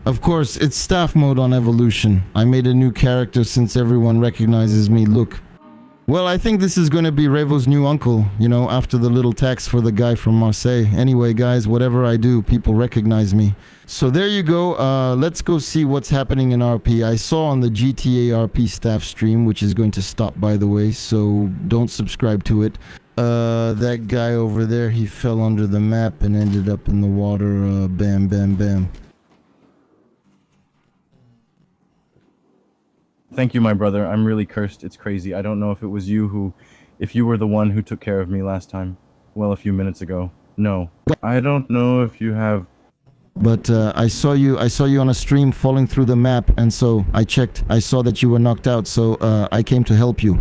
Of course, it's staff mode on evolution. I made a new character since everyone recognizes me. Look. Well, I think this is going to be Revo's new uncle, you know, after the little tax for the guy from Marseille. Anyway, guys, whatever I do, people recognize me. So there you go. Let's go see what's happening in RP. I saw on the GTA RP staff stream, which is going to stop, by the way, so don't subscribe to it. That guy over there, he fell under the map and ended up in the water. Bam, bam, bam. Thank you, my brother. I'm really cursed. It's crazy. I don't know if it was you if you were the one who took care of me last time. Well, a few minutes ago. No. I don't know if you have... But, I saw you on a stream falling through the map, and so I checked. I saw that you were knocked out, so, I came to help you.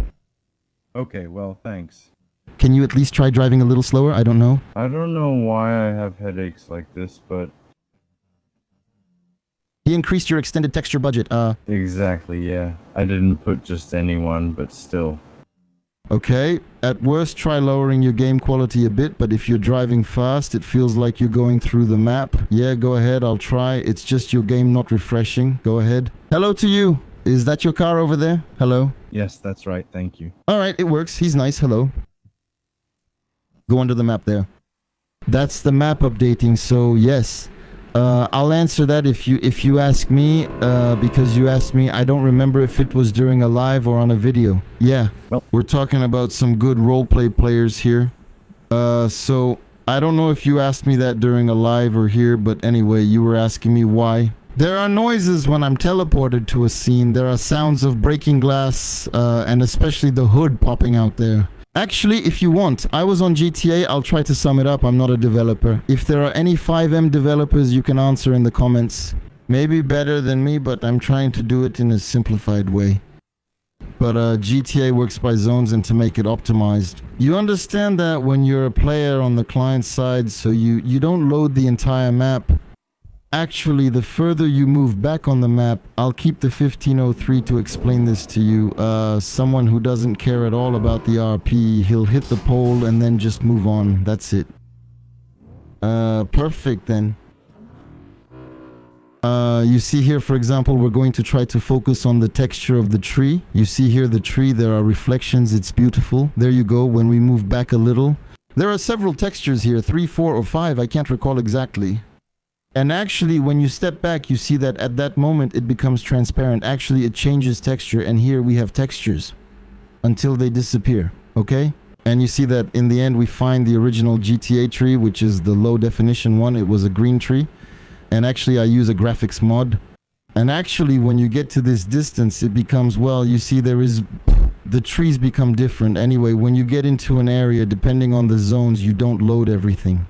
Okay, well, thanks. Can you at least try driving a little slower? I don't know. I don't know why I have headaches like this, but... He increased your extended texture budget, Exactly, yeah. I didn't put just anyone, but still. Okay, at worst try lowering your game quality a bit, but if you're driving fast, it feels like you're going through the map. Yeah, go ahead, I'll try. It's just your game not refreshing. Go ahead. Hello to you. Is that your car over there? Hello? Yes, that's right, thank you. Alright, it works. He's nice. Hello. Go under the map there. That's the map updating, so yes. I'll answer that if you ask me, because you asked me. I don't remember if it was during a live or on a video. Yeah, well, we're talking about some good roleplay players here. So I don't know if you asked me that during a live or here, but anyway, you were asking me why. There are noises when I'm teleported to a scene. There are sounds of breaking glass, and especially the hood popping out there. Actually, if you want, I was on GTA, I'll try to sum it up. I'm not a developer. If there are any 5M developers, you can answer in the comments. Maybe better than me, but I'm trying to do it in a simplified way. But GTA works by zones and to make it optimized. You understand that when you're a player on the client side, so you don't load the entire map. Actually, the further you move back on the map, I'll keep the 1503 to explain this to you. Someone who doesn't care at all about the RP, he'll hit the pole and then just move on. That's it. Perfect then. You see here, for example, we're going to try to focus on the texture of the tree. You see here the tree, there are reflections, it's beautiful. There you go, when we move back a little. There are several textures here, 3, 4, or 5, I can't recall exactly. And actually, when you step back, you see that at that moment it becomes transparent. Actually, it changes texture, and here we have textures until they disappear, okay? And you see that in the end we find the original GTA tree, which is the low definition one. It was a green tree. And actually, I use a graphics mod. And actually, when you get to this distance, it becomes, well, you see the trees become different. Anyway, when you get into an area, depending on the zones, you don't load everything.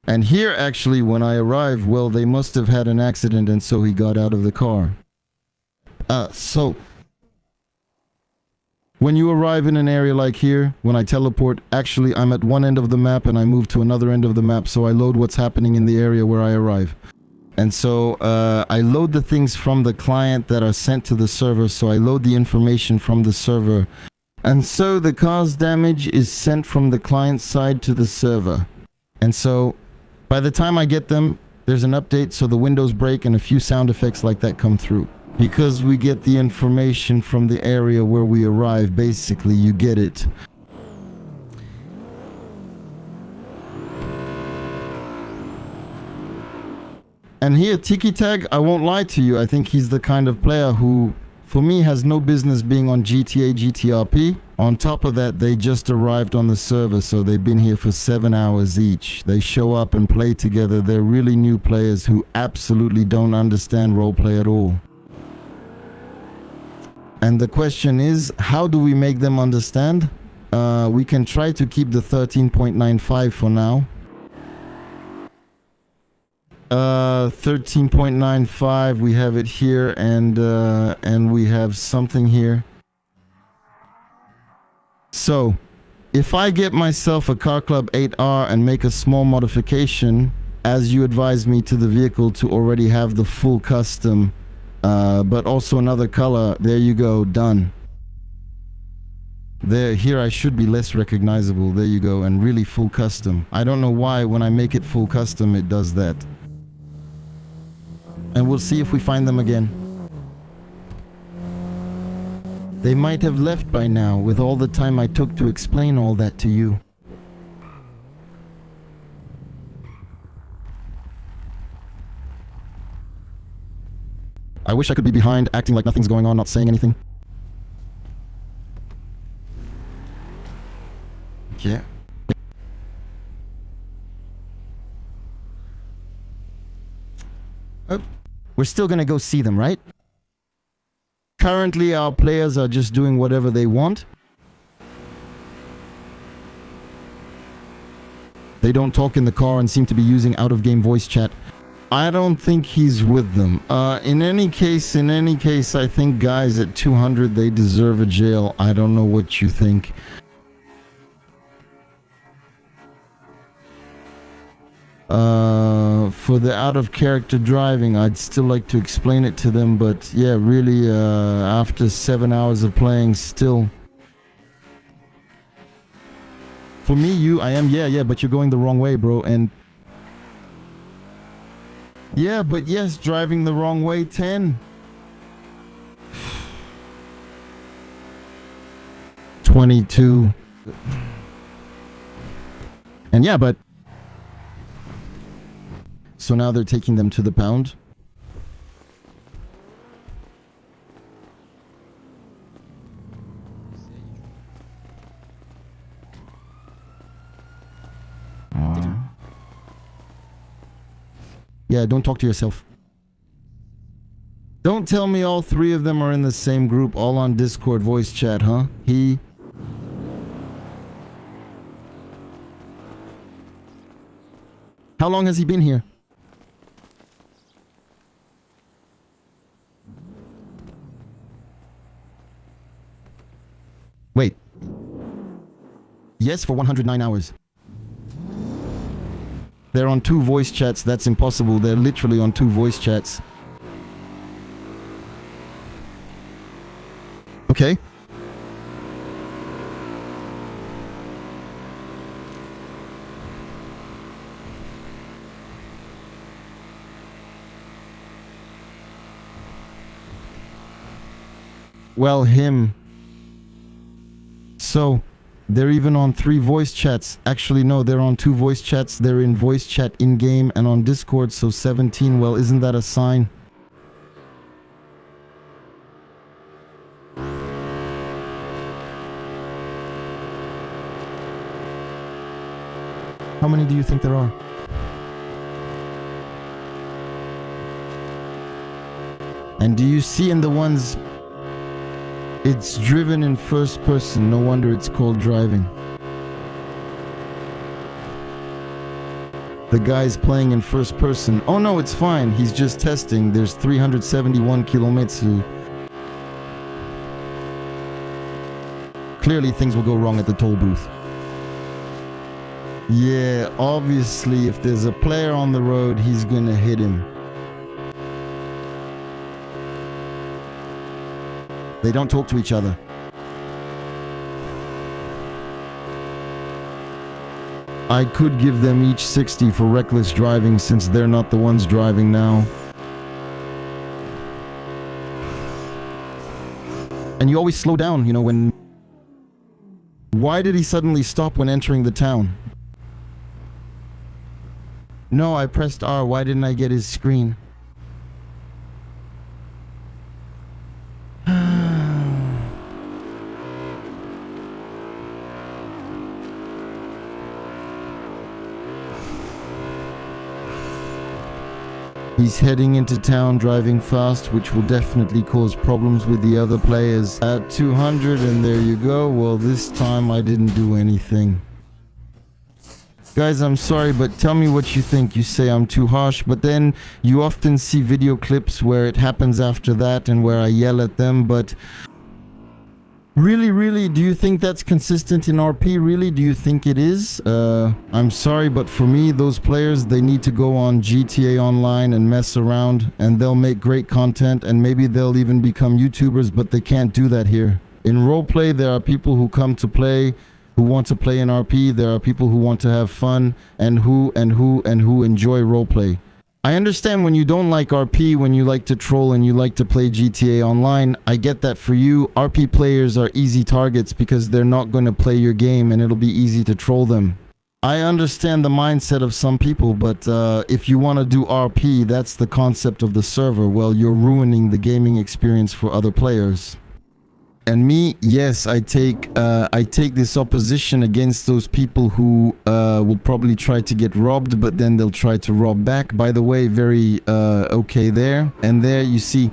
And here, actually, when I arrived, well, they must have had an accident, and so he got out of the car. So, when you arrive in an area like here, when I teleport, actually, I'm at one end of the map, and I move to another end of the map, so I load what's happening in the area where I arrive. And so, I load the things from the client that are sent to the server, so I load the information from the server. And so, the cause damage is sent from the client side to the server. And so, by the time I get them, there's an update, so the windows break and a few sound effects like that come through. Because we get the information from the area where we arrive, basically, you get it. And here, Tiki Tag, I won't lie to you, I think he's the kind of player who, for me, has no business being on GTA GTRP. On top of that, they just arrived on the server, so they've been here for 7 hours each. They show up and play together. They're really new players who absolutely don't understand roleplay at all. And the question is, how do we make them understand? We can try to keep the 13.95 for now. 13.95, we have it here, and we have something here. So, if I get myself a Car Club 8R and make a small modification, as you advised me to the vehicle to already have the full custom, but also another color, there you go, done. Here I should be less recognizable, there you go, and really full custom. I don't know why when I make it full custom it does that. And we'll see if we find them again. They might have left by now, with all the time I took to explain all that to you. I wish I could be behind, acting like nothing's going on, not saying anything. Yeah. Oh, we're still gonna go see them, right? Currently, our players are just doing whatever they want. They don't talk in the car and seem to be using out-of-game voice chat. I don't think he's with them. In any case, I think guys at 200, they deserve a jail. I don't know what you think. For the out-of-character driving, I'd still like to explain it to them, but yeah, really, after 7 hours of playing, still... For me, yeah, but you're going the wrong way, bro, and... Yeah, but yes, driving the wrong way, 10. 22. And yeah, but... So now they're taking them to the pound. Yeah, don't talk to yourself. Don't tell me all three of them are in the same group, all on Discord voice chat, huh? How long has he been here? Wait. Yes, for 109 hours. They're on 2 voice chats. That's impossible. They're literally on 2 voice chats. Okay. Well, him. So... They're even on 3 voice chats. Actually, no, they're on 2 voice chats. They're in voice chat in-game and on Discord, so 17. Well, isn't that a sign? How many do you think there are? And do you see in the ones... It's driven in first person, no wonder it's called driving. The guy's playing in first person. Oh no, it's fine, he's just testing. There's 371 kilometers. Clearly things will go wrong at the toll booth. Yeah, obviously if there's a player on the road, he's gonna hit him. They don't talk to each other. I could give them each 60 for reckless driving since they're not the ones driving now. And you always slow down, you know, when... Why did he suddenly stop when entering the town? No, I pressed R. Why didn't I get his screen? He's heading into town driving fast, which will definitely cause problems with the other players. At 200, and there you go. Well, this time I didn't do anything. Guys, I'm sorry, but tell me what you think. You say I'm too harsh, but then you often see video clips where it happens after that and where I yell at them, but... Really, do you think that's consistent in RP? Really, do you think it is? I'm sorry, but for me, those players, they need to go on GTA Online and mess around, and they'll make great content, and maybe they'll even become YouTubers, but they can't do that here. In roleplay, there are people who come to play, who want to play in RP. There are people who want to have fun, and who enjoy roleplay. I understand when you don't like RP, when you like to troll and you like to play GTA Online. I get that for you. RP players are easy targets because they're not going to play your game and it'll be easy to troll them. I understand the mindset of some people, but if you want to do RP, that's the concept of the server. Well, you're ruining the gaming experience for other players. And me, yes, I take this opposition against those people who will probably try to get robbed, but then they'll try to rob back. By the way, very okay there. And there you see,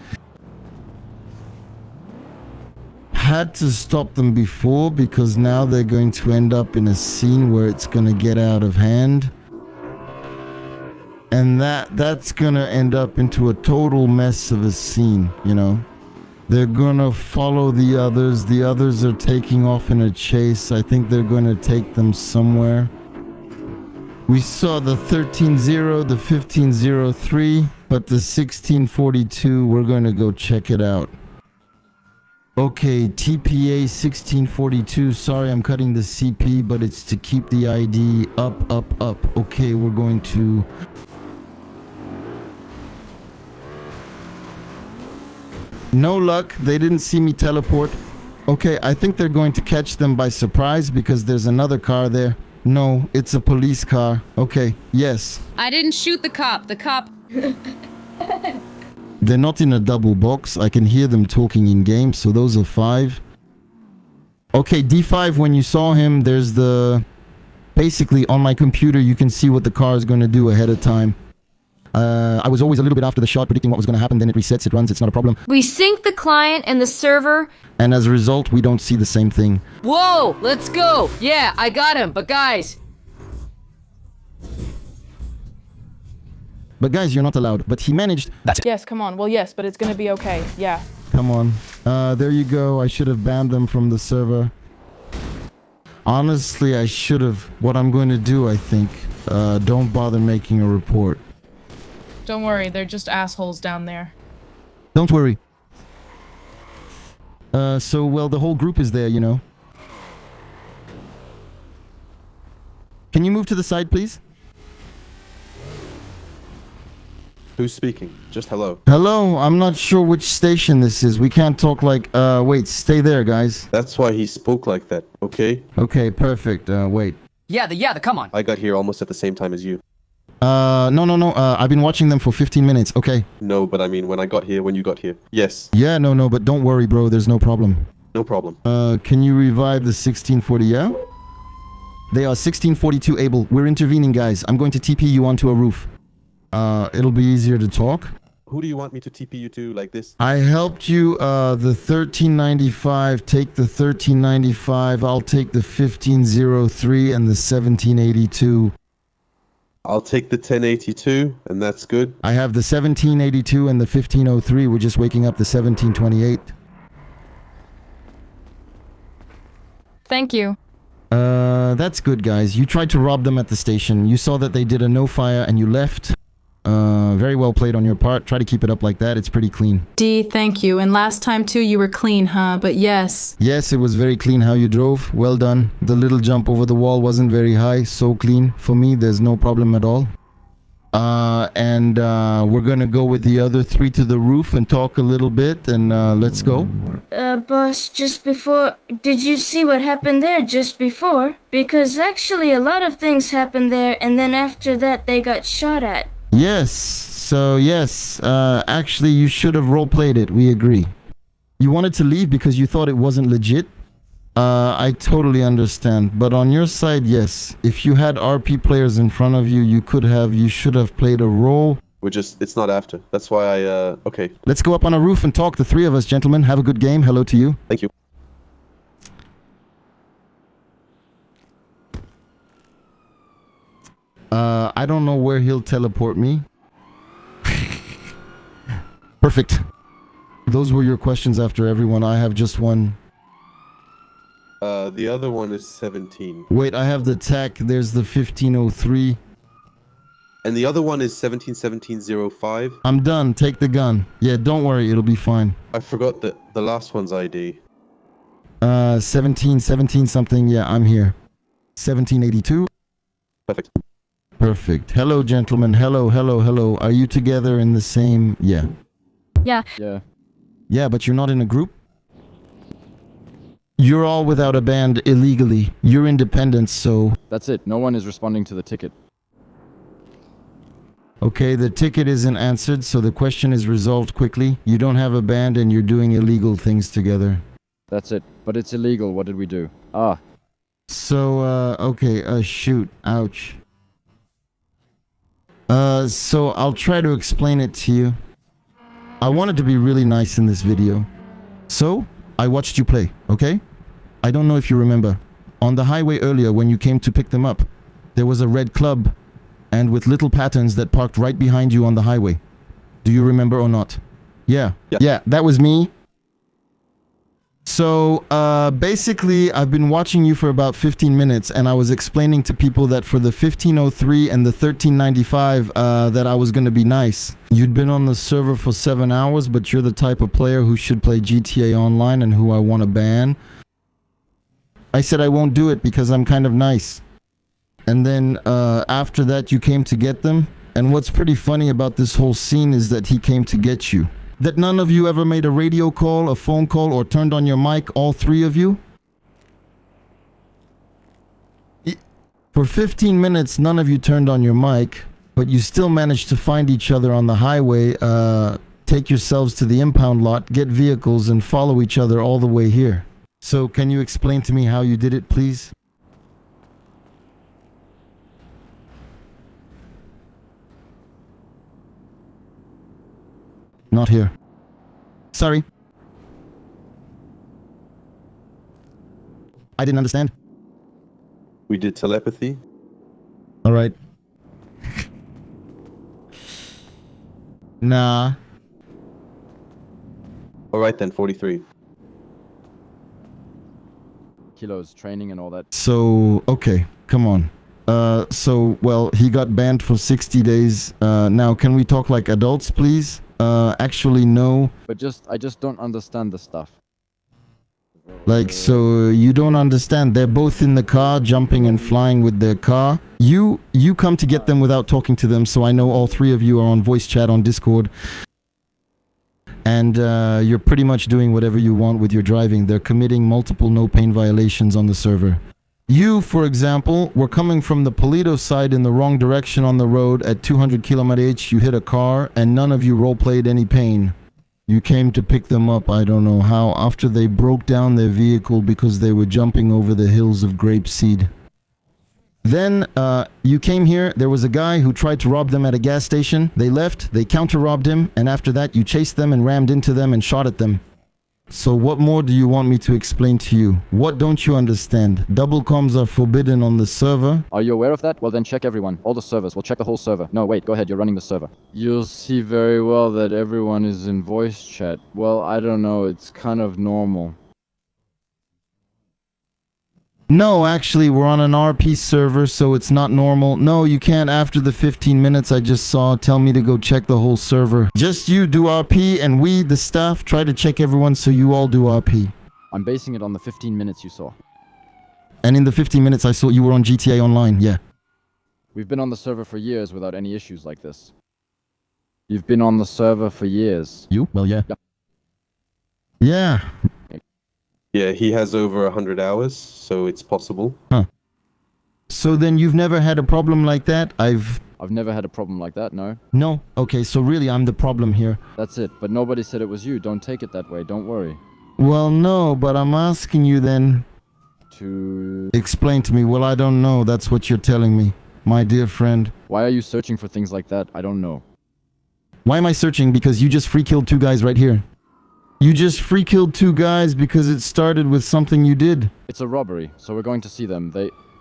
had to stop them before because now they're going to end up in a scene where it's going to get out of hand. And that's going to end up into a total mess of a scene, you know. They're gonna follow the others. The others are taking off in a chase. I think they're gonna take them somewhere. We saw the 13-0, the 15-03, but the 1642, we're gonna go check it out. Okay, TPA 1642. Sorry, I'm cutting the CP, but it's to keep the ID up, up, up. Okay, we're going to... No luck, they didn't see me teleport. Okay, I think they're going to catch them by surprise because there's another car there. No, it's a police car. Okay, yes. I didn't shoot the cop. The cop... They're not in a double box. I can hear them talking in game, so those are 5. Okay, D5, when you saw him, there's the... Basically, on my computer, you can see what the car is going to do ahead of time. I was always a little bit after the shot predicting what was going to happen, then it resets, it runs, it's not a problem. We sync the client and the server. And as a result, we don't see the same thing. Whoa, let's go. Yeah, I got him, but guys. But guys, you're not allowed. But he managed... That's it. Yes, come on. Well, yes, but it's gonna be okay. Yeah. Come on. There you go. I should have banned them from the server. Honestly, I should have. What I'm going to do, I think, don't bother making a report. Don't worry, they're just assholes down there. Don't worry. So, well, the whole group is there, you know. Can you move to the side, please? Who's speaking? Just hello. Hello, I'm not sure which station this is. We can't talk like, wait, stay there, guys. That's why he spoke like that, okay? Okay, perfect. Wait. Yeah, come on. I got here almost at the same time as you. No. I've been watching them for 15 minutes. Okay. No, but I mean when I got here, when you got here. Yes. Yeah, no, but don't worry, bro. There's no problem. No problem. Can you revive the 1640? Yeah? They are 1642 able. We're intervening, guys. I'm going to TP you onto a roof. It'll be easier to talk. Who do you want me to TP you to like this? I helped you, the 1395. Take the 1395. I'll take the 1503 and the 1782. I'll take the 1082, and that's good. I have the 1782 and the 1503. We're just waking up the 1728. Thank you. That's good, guys. You tried to rob them at the station. You saw that they did a no-fire and you left. Very well played on your part. Try to keep it up like that. It's pretty clean. D, thank you. And last time too, you were clean, huh? But yes. Yes, it was very clean how you drove. Well done. The little jump over the wall wasn't very high. So clean. For me, there's no problem at all. We're gonna go with the other 3 to the roof and talk a little bit, and let's go. Boss, just before, did you see what happened there just before? Because actually a lot of things happened there, and then after that they got shot at. Yes, so yes, actually you should have role-played it, we agree. You wanted to leave because you thought it wasn't legit? I totally understand, but on your side, yes. If you had RP players in front of you, you should have played a role. It's not after. That's why okay. Let's go up on a roof and talk, the 3 of us, gentlemen. Have a good game. Hello to you. Thank you. I don't know where he'll teleport me. Perfect. Those were your questions after everyone. I have just one. The other one is 17. Wait, I have the tech. There's the 1503. And the other one is 171705. I'm done. Take the gun. Yeah, don't worry. It'll be fine. I forgot the last one's ID. 17 something. Yeah, I'm here. 1782. Perfect. Perfect. Hello, gentlemen. Hello, hello, hello. Are you together in the same... Yeah. Yeah. Yeah. Yeah, but you're not in a group? You're all without a band illegally. You're independent, so... That's it. No one is responding to the ticket. Okay, the ticket isn't answered, so the question is resolved quickly. You don't have a band and you're doing illegal things together. That's it. But it's illegal. What did we do? Ah. So, okay, shoot. Ouch. So I'll try to explain it to you. I wanted to be really nice in this video. So, I watched you play, okay? I don't know if you remember. On the highway earlier when you came to pick them up, there was a red club and with little patterns that parked right behind you on the highway. Do you remember or not? Yeah. Yeah, that was me. So, basically, I've been watching you for about 15 minutes, and I was explaining to people that for the 1503 and the 1395, that I was gonna be nice. You'd been on the server for 7 hours, but you're the type of player who should play GTA Online and who I want to ban. I said I won't do it because I'm kind of nice. And then, after that, you came to get them. And what's pretty funny about this whole scene is that he came to get you. That none of you ever made a radio call, a phone call, or turned on your mic, all three of you? For 15 minutes, none of you turned on your mic, but you still managed to find each other on the highway, take yourselves to the impound lot, get vehicles, and follow each other all the way here. So, can you explain to me how you did it, please? Not here. Sorry. I didn't understand. We did telepathy. All right. Nah. All right then, 43. Kilos, training and all that. So, okay, come on. Well, he got banned for 60 days. Now, can we talk like adults, please? Actually, no. But I just don't understand the stuff. Like, so you don't understand. They're both in the car, jumping and flying with their car. You come to get them without talking to them, so I know all three of you are on voice chat on Discord. And you're pretty much doing whatever you want with your driving. They're committing multiple no-pain violations on the server. You, for example, were coming from the Polito side in the wrong direction on the road at 200 km/h. You hit a car, and none of you roleplayed any pain. You came to pick them up, I don't know how, after they broke down their vehicle because they were jumping over the hills of grapeseed. Then, you came here, there was a guy who tried to rob them at a gas station. They left, they counter-robbed him, and after that you chased them and rammed into them and shot at them. So what more do you want me to explain to you? What don't you understand? Double comms are forbidden on the server. Are you aware of that? Well then check everyone. All the servers. We'll check the whole server. No, wait, go ahead, you're running the server. You'll see very well that everyone is in voice chat. Well, I don't know, it's kind of normal. No, actually, we're on an RP server, so it's not normal. No, you can't after the 15 minutes I just saw tell me to go check the whole server. Just you do RP, and we, the staff, try to check everyone so you all do RP. I'm basing it on the 15 minutes you saw. And in the 15 minutes I saw you were on GTA Online, yeah. We've been on the server for years without any issues like this. You've been on the server for years. You? Well, yeah. Yeah. Yeah. Yeah, he has over 100 hours, so it's possible. Huh. So then you've never had a problem like that? I've never had a problem like that, no. No? Okay, so really I'm the problem here. That's it, but nobody said it was you. Don't take it that way, don't worry. Well, no, but I'm asking you then... To... Explain to me. Well, I don't know. That's what you're telling me, my dear friend. Why are you searching for things like that? I don't know. Why am I searching? Because you just free-killed two guys right here. You just free-killed two guys because it started with something you did. It's a robbery, so we're going to see them.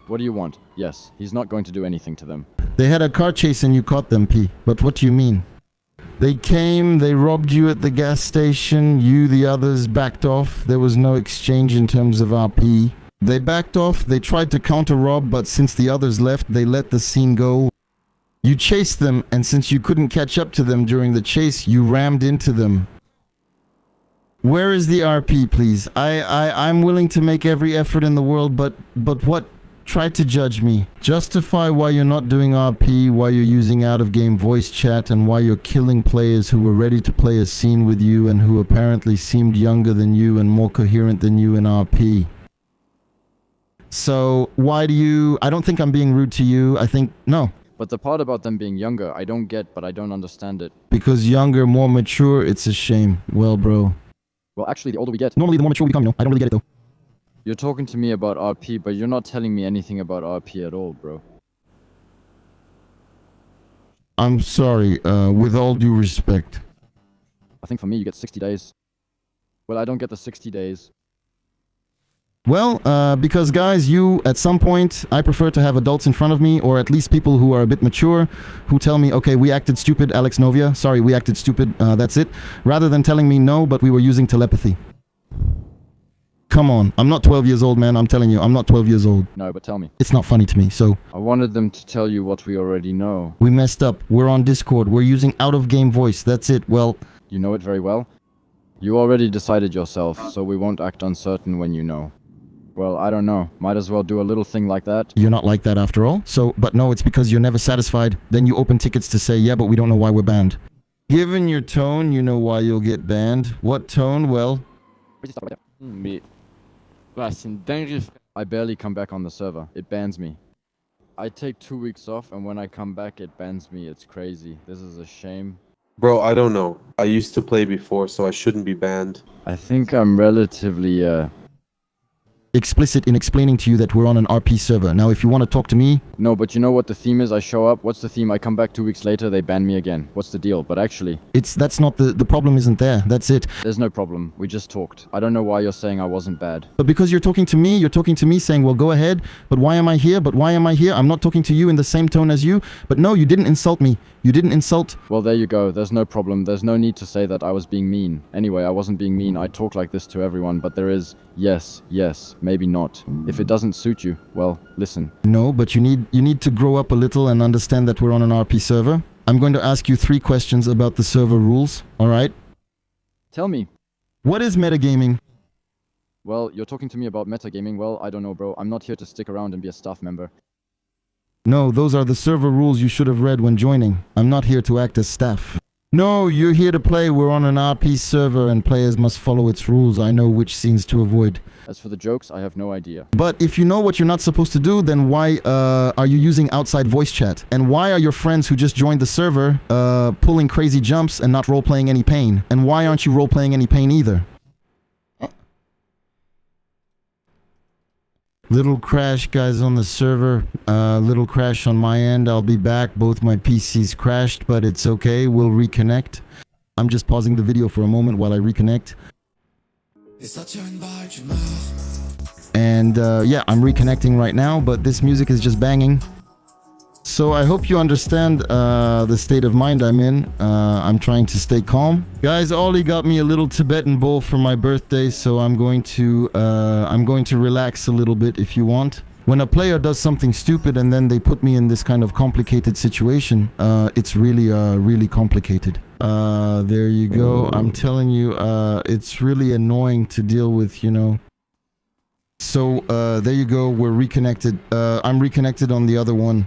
What do you want? Yes, he's not going to do anything to them. They had a car chase and you caught them, P. But what do you mean? They came, they robbed you at the gas station, you, the others, backed off. There was no exchange in terms of RP. They backed off, they tried to counter-rob, but since the others left, they let the scene go. You chased them, and since you couldn't catch up to them during the chase, you rammed into them. Where is the RP, please? I'm willing to make every effort in the world, but what? try to judge me. Justify why you're not doing RP, why you're using out-of-game voice chat, and why you're killing players who were ready to play a scene with you and who apparently seemed younger than you and more coherent than you in RP. So, why do you... I don't think I'm being rude to you. I think... No. But the part about them being younger, I don't get, but I don't understand it. Because younger, more mature, it's a shame. Well, bro. Well, actually, the older we get... Normally, the more mature we become, you know. I don't really get it, though. You're talking to me about RP, but you're not telling me anything about RP at all, bro. I'm sorry, with all due respect. I think for me, you get 60 days. Well, I don't get the 60 days. Well, because guys, you, at some point, I prefer to have adults in front of me, or at least people who are a bit mature, who tell me, okay, we acted stupid, Alex Novia, sorry, we acted stupid, that's it, rather than telling me no, but we were using telepathy. Come on, I'm not 12 years old, man, I'm telling you, I'm not 12 years old. No, but tell me. It's not funny to me, so... I wanted them to tell you what we already know. We messed up, we're on Discord, we're using out-of-game voice, that's it, well... You know it very well? You already decided yourself, so we won't act uncertain when you know. Well, I don't know. Might as well do a little thing like that. You're not like that after all. So, but no, it's because you're never satisfied. Then you open tickets to say, yeah, but we don't know why we're banned. Given your tone, you know why you'll get banned. What tone? Well... Mais... Bah, c'est une dinguerie. I barely come back on the server. It bans me. I take 2 weeks off, and when I come back, it bans me. It's crazy. This is a shame. Bro, I don't know. I used to play before, so I shouldn't be banned. I think I'm relatively, explicit in explaining to you that we're on an RP server. Now, if you want to talk to me... No, but you know what the theme is? I show up, what's the theme? I come back 2 weeks later, they ban me again. What's the deal? But actually... That's not the problem isn't there. That's it. There's no problem. We just talked. I don't know why you're saying I wasn't bad. But because you're talking to me saying, well, go ahead, but why am I here? But why am I here? I'm not talking to you in the same tone as you. But no, you didn't insult me. You didn't insult... Well, there you go. There's no problem. There's no need to say that I was being mean. Anyway, I wasn't being mean. I talk like this to everyone, but there is... Yes, maybe not. If it doesn't suit you, well, listen. No, but you need to grow up a little and understand that we're on an RP server. I'm going to ask you 3 questions about the server rules, alright? Tell me. What is metagaming? Well, you're talking to me about metagaming. Well, I don't know, bro. I'm not here to stick around and be a staff member. No, those are the server rules you should have read when joining. I'm not here to act as staff. No, you're here to play. We're on an RP server and players must follow its rules. I know which scenes to avoid. As for the jokes, I have no idea. But if you know what you're not supposed to do, then why are you using outside voice chat? And why are your friends who just joined the server pulling crazy jumps and not role-playing any pain? And why aren't you role-playing any pain either? Little crash, guys, on the server. Little crash on my end. I'll be back. Both my PCs crashed, but it's okay. We'll reconnect. I'm just pausing the video for a moment while I reconnect. And yeah, I'm reconnecting right now, but this music is just banging. So I hope you understand the state of mind I'm in. I'm trying to stay calm. Guys, Ollie got me a little Tibetan bowl for my birthday, so I'm going to relax a little bit if you want. When a player does something stupid and then they put me in this kind of complicated situation, it's really complicated. There you go. I'm telling you, it's really annoying to deal with, you know. So there you go. We're reconnected. I'm reconnected on the other one.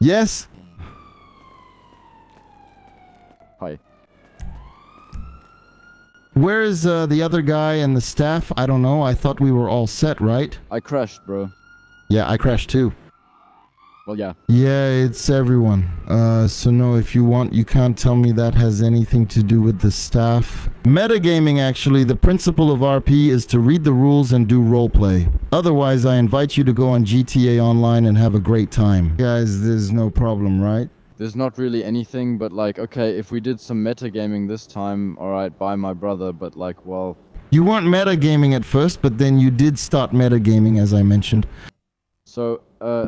Yes? Hi. Where is the other guy and the staff? I don't know. I thought we were all set, right? I crashed, bro. Yeah, I crashed too. Well, yeah. Yeah, it's everyone. So no, if you want, you can't tell me that has anything to do with the staff. Metagaming, actually, the principle of RP is to read the rules and do roleplay. Otherwise, I invite you to go on GTA Online and have a great time. Guys, there's no problem, right? There's not really anything, but like, okay, if we did some metagaming this time, alright, bye my brother, but like, well... You weren't metagaming at first, but then you did start metagaming, as I mentioned. So,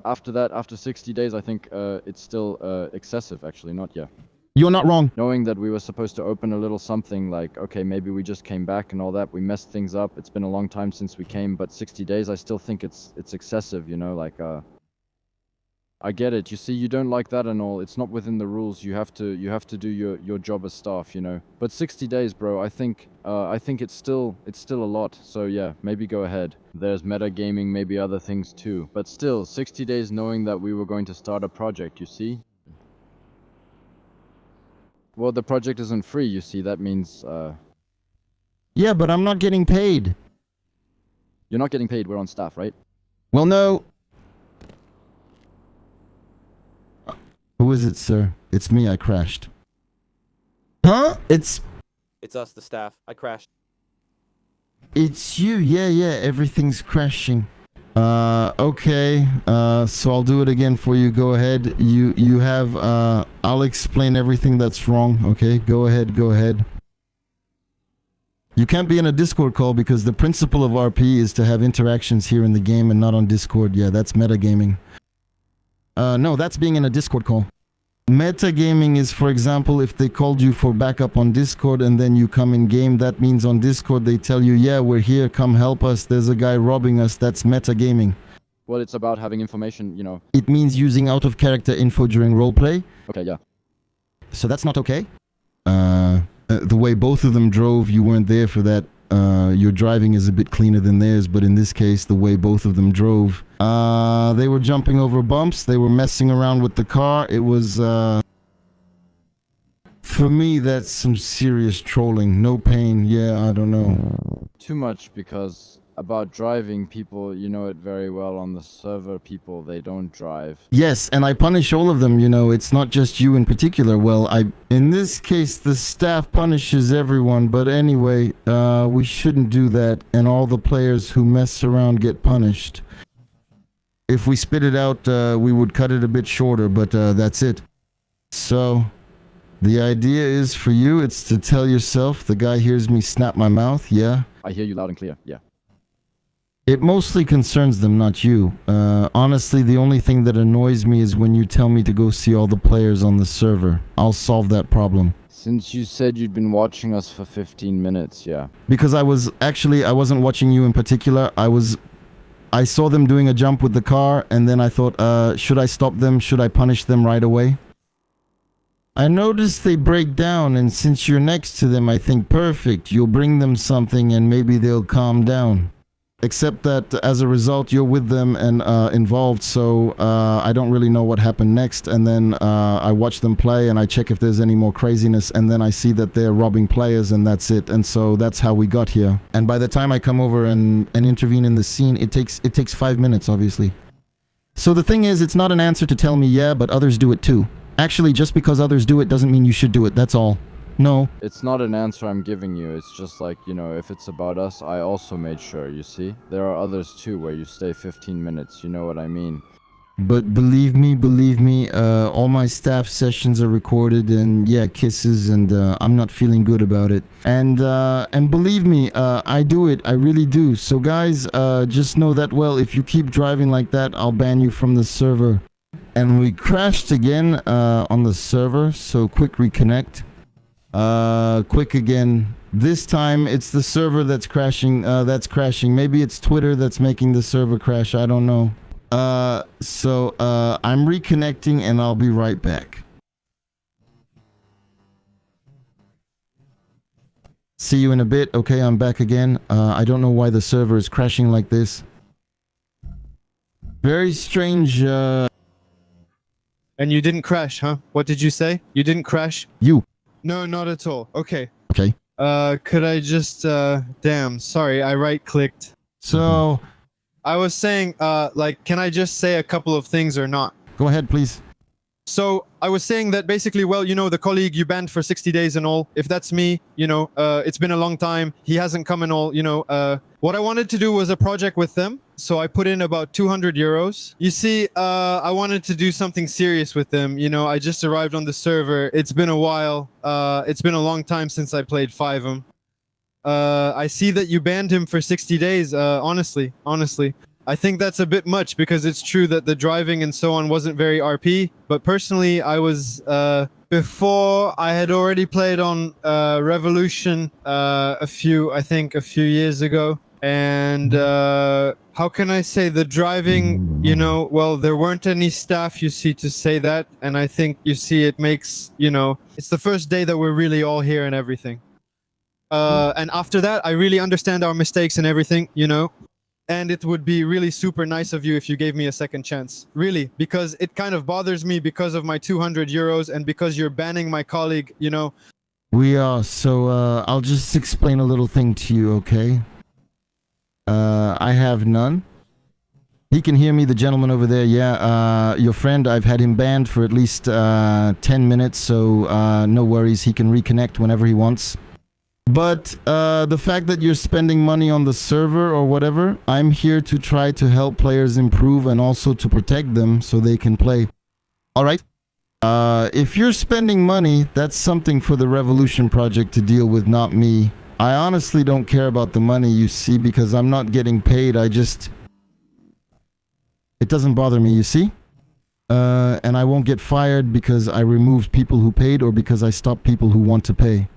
after that, after 60 days, I think it's still excessive, actually, not yet. You're not wrong. Knowing that we were supposed to open a little something like, okay, maybe we just came back and all that, we messed things up, it's been a long time since we came, but 60 days, I still think it's excessive, you know, like, I get it. You see, you don't like that and all. It's not within the rules. You have to do your job as staff, you know. But 60 days, bro. I think it's still a lot. So yeah, maybe go ahead. There's metagaming, maybe other things too. But still, 60 days knowing that we were going to start a project, you see? Well, the project isn't free, you see. That means Yeah, but I'm not getting paid. you're not getting paid. We're on staff, right? Well, no. Who is it, sir? It's me. I crashed. Huh? It's us, the staff. I crashed. you. Yeah. Everything's crashing. Okay. So I'll do it again for you. Go ahead. You have. I'll explain everything that's wrong. Okay. Go ahead. You can't be in a Discord call because the principle of RP is to have interactions here in the game and not on Discord. Yeah, that's metagaming. No, that's being in a Discord call. Metagaming is, for example, if they called you for backup on Discord and then you come in game, that means on Discord they tell you, yeah, we're here, come help us, there's a guy robbing us. That's metagaming. Well, it's about having information, you know. It means using out of character info during roleplay. Okay, yeah. So that's not okay. The way both of them drove, you weren't there for that. Your driving is a bit cleaner than theirs, but in this case, the way both of them drove, they were jumping over bumps, they were messing around with the car. It was, for me, that's some serious trolling. No pain, yeah, I don't know. Too much, because about driving, people, you know it very well on the server, people, they don't drive. Yes, and I punish all of them, you know, it's not just you in particular. Well, in this case, the staff punishes everyone, but anyway, we shouldn't do that, and all the players who mess around get punished. If we spit it out, we would cut it a bit shorter, but that's it. So, the idea is for you, it's to tell yourself, the guy hears me snap my mouth, yeah? I hear you loud and clear, yeah. It mostly concerns them, not you. Honestly, the only thing that annoys me is when you tell me to go see all the players on the server. I'll solve that problem. Since you said you'd been watching us for 15 minutes, yeah. Because I wasn't watching you in particular. I saw them doing a jump with the car, and then I thought, should I stop them? Should I punish them right away? I noticed they break down, and since you're next to them, I think perfect. You'll bring them something, and maybe they'll calm down. Except that as a result, you're with them and involved, so I don't really know what happened next. And then I watch them play and I check if there's any more craziness, and then I see that they're robbing players, and that's it. And so that's how we got here. And by the time I come over and intervene in the scene, it takes 5 minutes, obviously. So the thing is, it's not an answer to tell me, yeah, but others do it too. Actually, just because others do it doesn't mean you should do it, that's all. No. It's not an answer I'm giving you, it's just like, you know, if it's about us, I also made sure, you see? There are others too where you stay 15 minutes, you know what I mean? But believe me, all my staff sessions are recorded, and yeah, kisses, and I'm not feeling good about it. And believe me, I do it, I really do. So guys, just know that, well, if you keep driving like that, I'll ban you from the server. And we crashed again on the server, so quick reconnect. Quick again. This time it's the server that's crashing. Maybe it's Twitter that's making the server crash. I don't know. So I'm reconnecting and I'll be right back. See you in a bit. Okay, I'm back again. I don't know why the server is crashing like this. Very strange. And you didn't crash, huh? What did you say? You didn't crash? You. No, not at all. Okay. Okay. Could I just, damn, sorry, I right-clicked. So... I was saying, can I just say a couple of things or not? Go ahead, please. So, I was saying that basically, well, you know, the colleague you banned for 60 days and all, if that's me, you know, it's been a long time, he hasn't come and all, you know, what I wanted to do was a project with them, so I put in about 200 euros. You see, I wanted to do something serious with them, you know, I just arrived on the server, it's been a while, it's been a long time since I played FiveM. I see that you banned him for 60 days, honestly. I think that's a bit much because it's true that the driving and so on wasn't very RP, but personally I was, before I had already played on Revolution I think a few years ago, And how can I say the driving, you know, well, there weren't any staff, you see, to say that. And I think, you see, it makes, you know, it's the first day that we're really all here and everything. And after that, I really understand our mistakes and everything, you know. And it would be really super nice of you if you gave me a second chance. Really, because it kind of bothers me because of my 200 euros and because you're banning my colleague, you know. We are, so I'll just explain a little thing to you, okay? I have none. He can hear me, the gentleman over there, yeah. Your friend, I've had him banned for at least 10 minutes, so no worries, he can reconnect whenever he wants. But the fact that you're spending money on the server or whatever, I'm here to try to help players improve and also to protect them so they can play. Alright? If you're spending money, that's something for the Revolution Project to deal with, not me. I honestly don't care about the money, you see, because I'm not getting paid. It doesn't bother me, you see? And I won't get fired because I removed people who paid or because I stopped people who want to pay.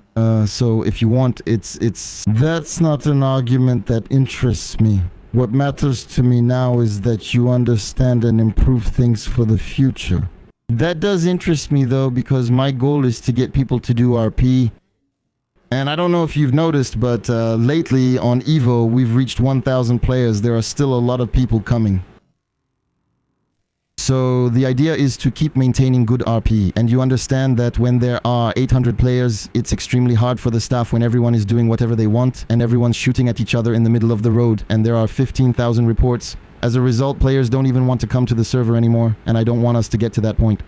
So if you want, that's not an argument that interests me. What matters to me now is that you understand and improve things for the future. That does interest me though, because my goal is to get people to do RP. And I don't know if you've noticed, but lately on Evo, we've reached 1,000 players. There are still a lot of people coming. So the idea is to keep maintaining good RP, and you understand that when there are 800 players, it's extremely hard for the staff when everyone is doing whatever they want and everyone's shooting at each other in the middle of the road, and there are 15,000 reports. As a result, players don't even want to come to the server anymore, and I don't want us to get to that point.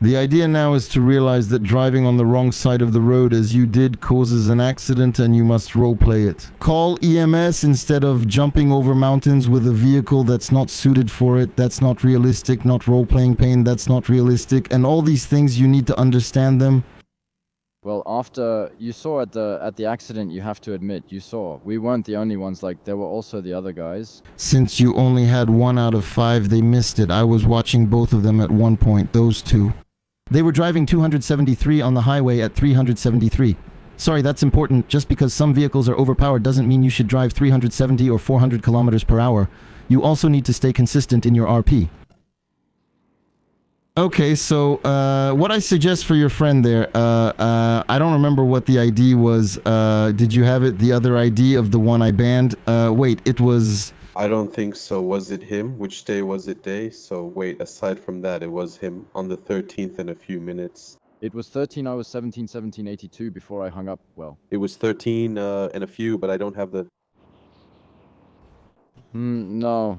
The idea now is to realize that driving on the wrong side of the road as you did causes an accident and you must roleplay it. Call EMS instead of jumping over mountains with a vehicle that's not suited for it. That's not realistic. Not role-playing pain. That's not realistic. And all these things, you need to understand them. Well, after you saw at the accident, you have to admit, you saw. We weren't the only ones, like, there were also the other guys. Since you only had 1 out of 5, they missed it. I was watching both of them at one point, those two. They were driving 273 on the highway at 373. Sorry, that's important. Just because some vehicles are overpowered doesn't mean you should drive 370 or 400 kilometers per hour. You also need to stay consistent in your RP. Okay, so what I suggest for your friend there, I don't remember what the ID was. Did you have it, the other ID of the one I banned? Wait, it was... I don't think so. Was it him? Which day was it day? So wait, aside from that, it was him on the 13th in a few minutes. It was 13, I was 17, 17, 82 before I hung up, well. It was 13 and a few, but I don't have the... No.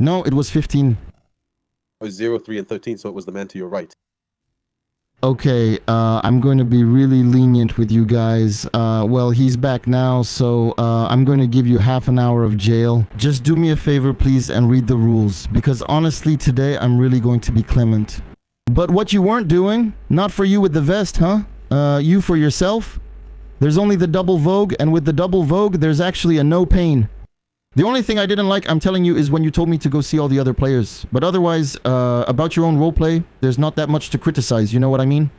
No, it was 15. It was 0, 3, and 13, so it was the man to your right. Okay, I'm going to be really lenient with you guys. Well, he's back now, so I'm going to give you half an hour of jail. Just do me a favor, please, and read the rules, because honestly, today I'm really going to be clement. But what you weren't doing, not for you with the vest, huh? You for yourself? There's only the double vogue, and with the double vogue, there's actually a no pain. The only thing I didn't like, I'm telling you, is when you told me to go see all the other players. But otherwise, about your own roleplay, there's not that much to criticize, you know what I mean?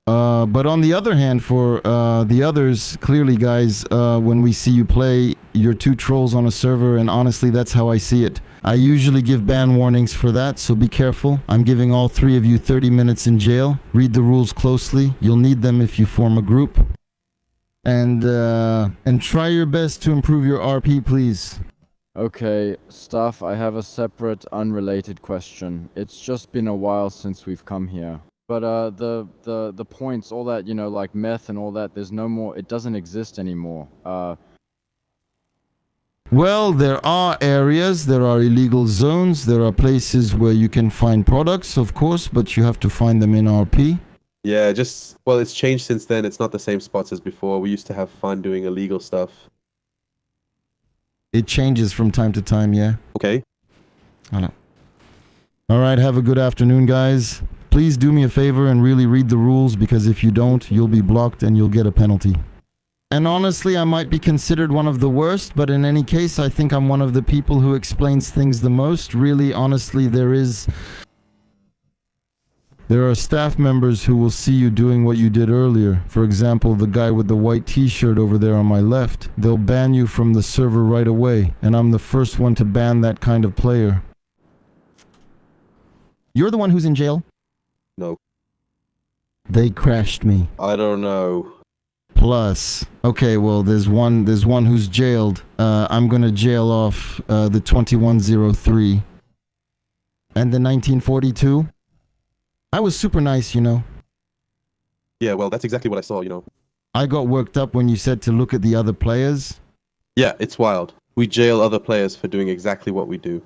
But on the other hand, for the others, clearly, guys, when we see you play, you're 2 trolls on a server, and honestly, that's how I see it. I usually give ban warnings for that, so be careful. I'm giving all 3 of you 30 minutes in jail. Read the rules closely. You'll need them if you form a group. And try your best to improve your RP, please. Okay, staff, I have a separate, unrelated question. It's just been a while since we've come here. But the points, all that, you know, like meth and all that, there's no more, it doesn't exist anymore. Well, there are areas, there are illegal zones, there are places where you can find products, of course, but you have to find them in RP. Yeah, well, it's changed since then. It's not the same spots as before. We used to have fun doing illegal stuff. It changes from time to time, yeah? Okay. I know. Alright, have a good afternoon, guys. Please do me a favor and really read the rules, because if you don't, you'll be blocked and you'll get a penalty. And honestly, I might be considered one of the worst, but in any case, I think I'm one of the people who explains things the most. Really, honestly, there There are staff members who will see you doing what you did earlier. For example, the guy with the white t-shirt over there on my left. They'll ban you from the server right away, and I'm the first one to ban that kind of player. You're the one who's in jail? No. They crashed me. I don't know. Plus, okay, well, there's one who's jailed. I'm gonna jail off the 2103 and the 1942. I was super nice, you know. Yeah, well, that's exactly what I saw, you know. I got worked up when you said to look at the other players. Yeah, it's wild. We jail other players for doing exactly what we do.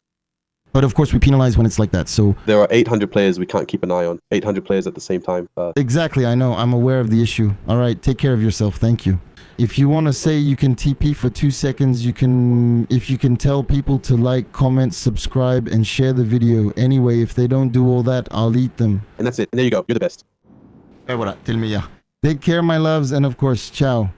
But of course, we penalize when it's like that, so... There are 800 players we can't keep an eye on. 800 players at the same time. Exactly, I know. I'm aware of the issue. Alright, take care of yourself. Thank you. If you want to say you can TP for 2 seconds, you can... If you can tell people to like, comment, subscribe, and share the video. Anyway, if they don't do all that, I'll eat them. And that's it. And there you go. You're the best. Hey, what up? Tell me, yeah. Take care, my loves, and of course, ciao.